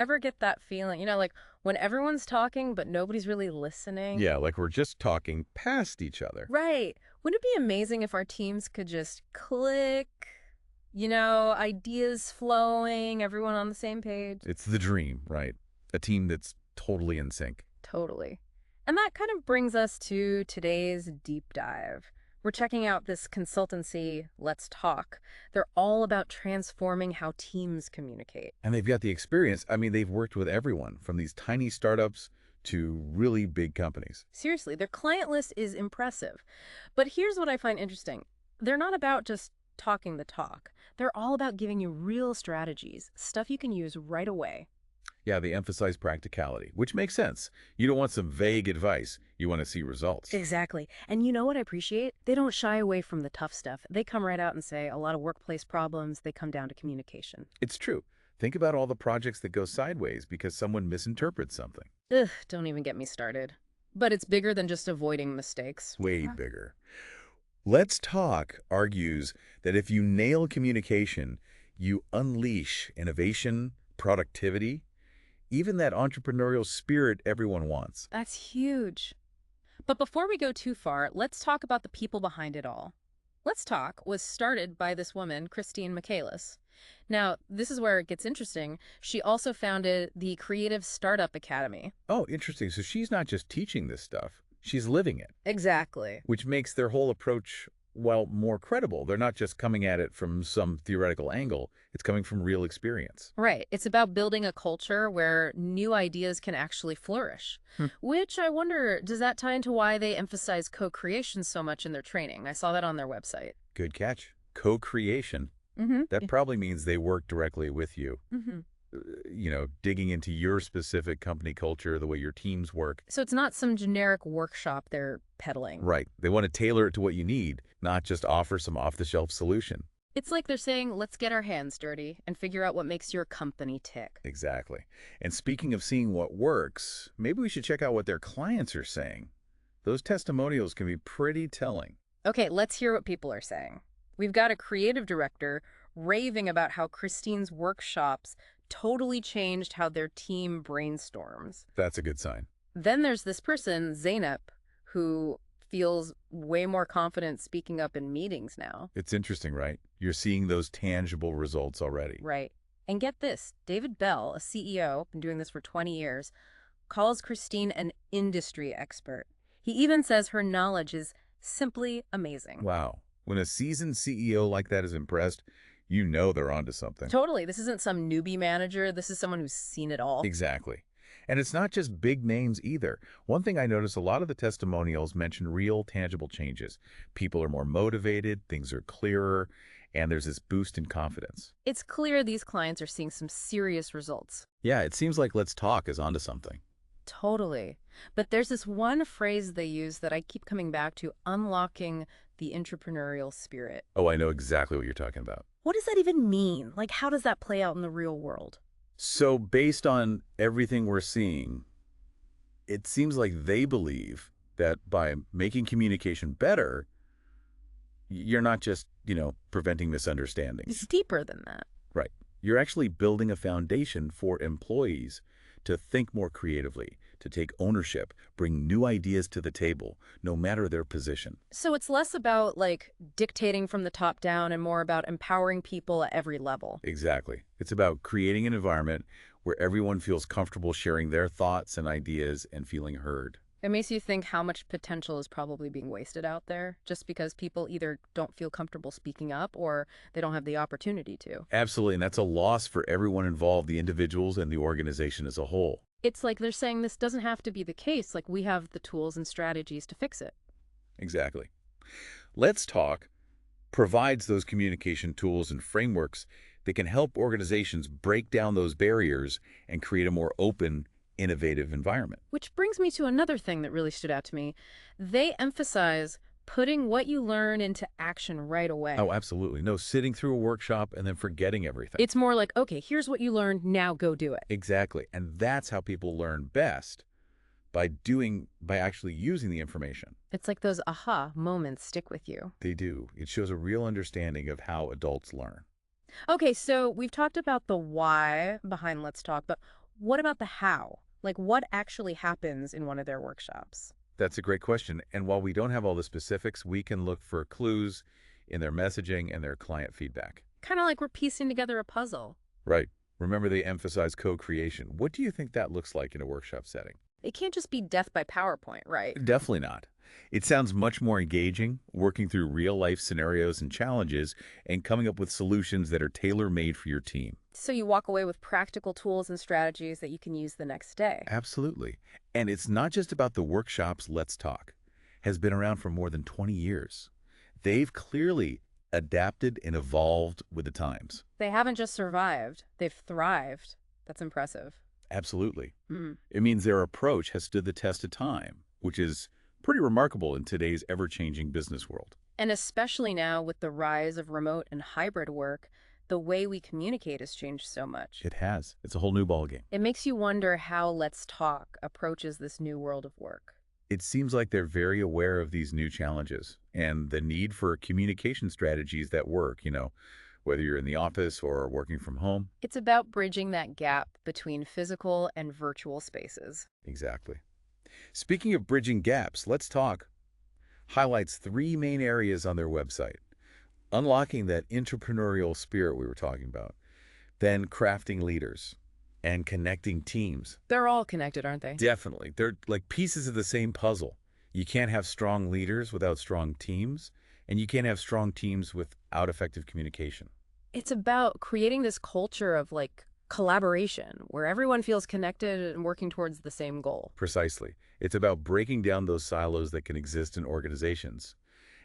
Ever get that feeling? Like when everyone's talking, but nobody's really listening? Yeah, like we're just talking past each other. Right. Wouldn't it be amazing if our teams could just click, ideas flowing, everyone on the same page? It's the dream, right? A team that's totally in sync. Totally. And that kind of brings us to today's deep dive. We're checking out this consultancy, Let's Talk. They're all about transforming how teams communicate. And they've got the experience. I mean, they've worked with everyone from these tiny startups to really big companies. Seriously, their client list is impressive. But here's what I find interesting. They're not about just talking the talk. They're all about giving you real strategies, stuff you can use right away. Yeah, they emphasize practicality, which makes sense. You don't want some vague advice. You want to see results. Exactly. And you know what I appreciate? They don't shy away from the tough stuff. They come right out and say a lot of workplace problems, they come down to communication. It's true. Think about all the projects that go sideways because someone misinterprets something. Ugh, don't even get me started. But it's bigger than just avoiding mistakes. Way bigger. Let's Talk argues that if you nail communication, you unleash innovation, productivity, even that entrepreneurial spirit everyone wants. That's huge. But before we go too far, let's talk about the people behind it all. Let's Talk was started by this woman, Christine Michaelis. Now, this is where it gets interesting. She also founded the Creative Startup Academy. Oh, interesting. So she's not just teaching this stuff, she's living it, Exactly. which makes their whole approach, well, more credible. They're not just coming at it from some theoretical angle, it's coming from real experience. Right. It's about building a culture where new ideas can actually flourish. Hmm. Which I wonder, does that tie into why they emphasize co-creation so much in their training? I saw that on their website. Good catch. Co-creation. Mm-hmm. That probably means they work directly with you, Mm-hmm. digging into your specific company culture, the way your teams work. So it's not some generic workshop they're peddling. Right. They want to tailor it to what you need, not just offer some off-the-shelf solution. It's like they're saying, let's get our hands dirty and figure out what makes your company tick. Exactly. And speaking of seeing what works, maybe we should check out what their clients are saying. Those testimonials can be pretty telling. Okay, let's hear what people are saying. We've got a creative director raving about how Christine's workshops totally changed how their team brainstorms. That's a good sign. Then there's this person, Zainab, who feels way more confident speaking up in meetings now. It's interesting, right? You're seeing those tangible results already. Right. And get this, David Bell, a CEO, been doing this for 20 years, calls Christine an industry expert. He even says her knowledge is simply amazing. Wow. When a seasoned CEO like that is impressed, you know they're onto something. Totally. This isn't some newbie manager. This is someone who's seen it all. Exactly. And it's not just big names either. One thing I noticed, a lot of the testimonials mention real, tangible changes. People are more motivated, things are clearer, and there's this boost in confidence. It's clear these clients are seeing some serious results. Yeah, it seems like Let's Talk is onto something. Totally. But there's this one phrase they use that I keep coming back to, unlocking the entrepreneurial spirit. Oh, I know exactly what you're talking about. What does that even mean? Like, how does that play out in the real world? So based on everything we're seeing, it seems like they believe that by making communication better, you're not just, preventing misunderstandings. It's deeper than that. Right. You're actually building a foundation for employees to think more creatively, to take ownership, bring new ideas to the table, no matter their position. So it's less about like dictating from the top down and more about empowering people at every level. Exactly. It's about creating an environment where everyone feels comfortable sharing their thoughts and ideas and feeling heard. It makes you think how much potential is probably being wasted out there just because people either don't feel comfortable speaking up or they don't have the opportunity to. Absolutely, and that's a loss for everyone involved, the individuals and the organization as a whole. It's like they're saying this doesn't have to be the case, like we have the tools and strategies to fix it. Exactly. Let's Talk provides those communication tools and frameworks that can help organizations break down those barriers and create a more open, innovative environment. Which brings me to another thing that really stood out to me. They emphasize putting what you learn into action right away. Oh, absolutely. No sitting through a workshop and then forgetting everything. It's more like, okay, here's what you learned, now go do it. Exactly. And that's how people learn best, by actually using the information. It's like those aha moments stick with you. They do. It shows a real understanding of how adults learn. Okay, so we've talked about the why behind Let's Talk, but what about the how? Like what actually happens in one of their workshops? That's a great question. And while we don't have all the specifics, we can look for clues in their messaging and their client feedback. Kind of like we're piecing together a puzzle. Right. Remember they emphasize co-creation. What do you think that looks like in a workshop setting? It can't just be death by PowerPoint, right? Definitely not. It sounds much more engaging, working through real-life scenarios and challenges and coming up with solutions that are tailor-made for your team. So you walk away with practical tools and strategies that you can use the next day. Absolutely. And it's not just about the workshops Let's Talk. Has been around for more than 20 years. They've clearly adapted and evolved with the times. They haven't just survived, they've thrived. That's impressive. Absolutely. Mm. It means their approach has stood the test of time, which is pretty remarkable in today's ever-changing business world. And especially now with the rise of remote and hybrid work, the way we communicate has changed so much. It has. It's a whole new ballgame. It makes you wonder how Let's Talk approaches this new world of work. It seems like they're very aware of these new challenges and the need for communication strategies that work, whether you're in the office or working from home. It's about bridging that gap between physical and virtual spaces. Exactly. Speaking of bridging gaps, Let's Talk highlights three main areas on their website. Unlocking that entrepreneurial spirit we were talking about, then crafting leaders, and connecting teams. They're all connected, aren't they? Definitely. They're like pieces of the same puzzle. You can't have strong leaders without strong teams, and you can't have strong teams without effective communication. It's about creating this culture of collaboration where everyone feels connected and working towards the same goal. Precisely. It's about breaking down those silos that can exist in organizations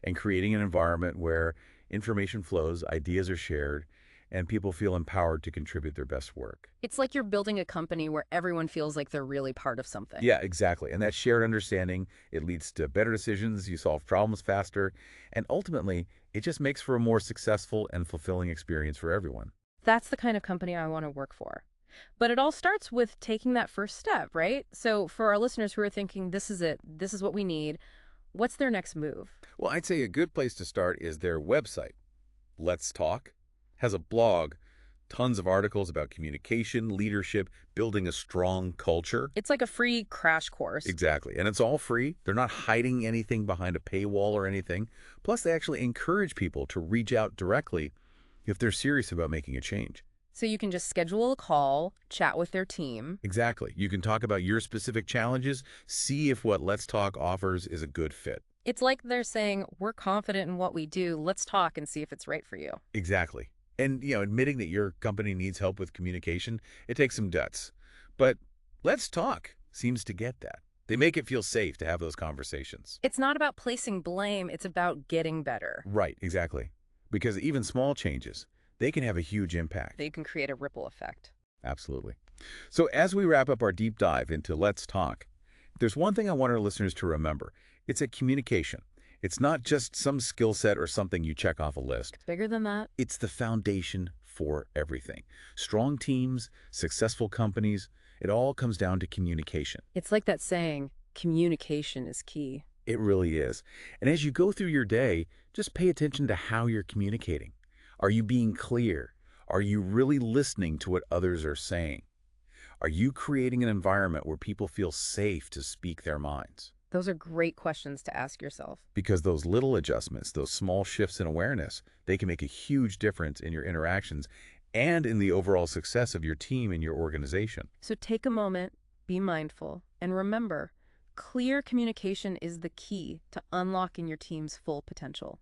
and creating an environment where information flows, ideas are shared, and people feel empowered to contribute their best work. It's like you're building a company where everyone feels like they're really part of something. Yeah, exactly. And that shared understanding, it leads to better decisions, you solve problems faster, and ultimately, it just makes for a more successful and fulfilling experience for everyone. That's the kind of company I want to work for. But it all starts with taking that first step, right? So for our listeners who are thinking, this is it, this is what we need, what's their next move? Well, I'd say a good place to start is their website. Let's Talk has a blog, tons of articles about communication, leadership, building a strong culture. It's like a free crash course. Exactly. And it's all free. They're not hiding anything behind a paywall or anything. Plus, they actually encourage people to reach out directly if they're serious about making a change. So you can just schedule a call, chat with their team. Exactly. You can talk about your specific challenges, see if what Let's Talk offers is a good fit. It's like they're saying, we're confident in what we do. Let's talk and see if it's right for you. Exactly. And, admitting that your company needs help with communication, it takes some guts. But Let's Talk seems to get that. They make it feel safe to have those conversations. It's not about placing blame. It's about getting better. Right, exactly. Because even small changes, they can have a huge impact. They can create a ripple effect. Absolutely. So as we wrap up our deep dive into Let's Talk, there's one thing I want our listeners to remember. It's a communication. It's not just some skill set or something you check off a list. Bigger than that? It's the foundation for everything. Strong teams, successful companies, it all comes down to communication. It's like that saying, communication is key. It really is. And as you go through your day, just pay attention to how you're communicating. Are you being clear? Are you really listening to what others are saying? Are you creating an environment where people feel safe to speak their minds? Those are great questions to ask yourself. Because those little adjustments, those small shifts in awareness, they can make a huge difference in your interactions and in the overall success of your team and your organization. So take a moment, be mindful, and remember, clear communication is the key to unlocking your team's full potential.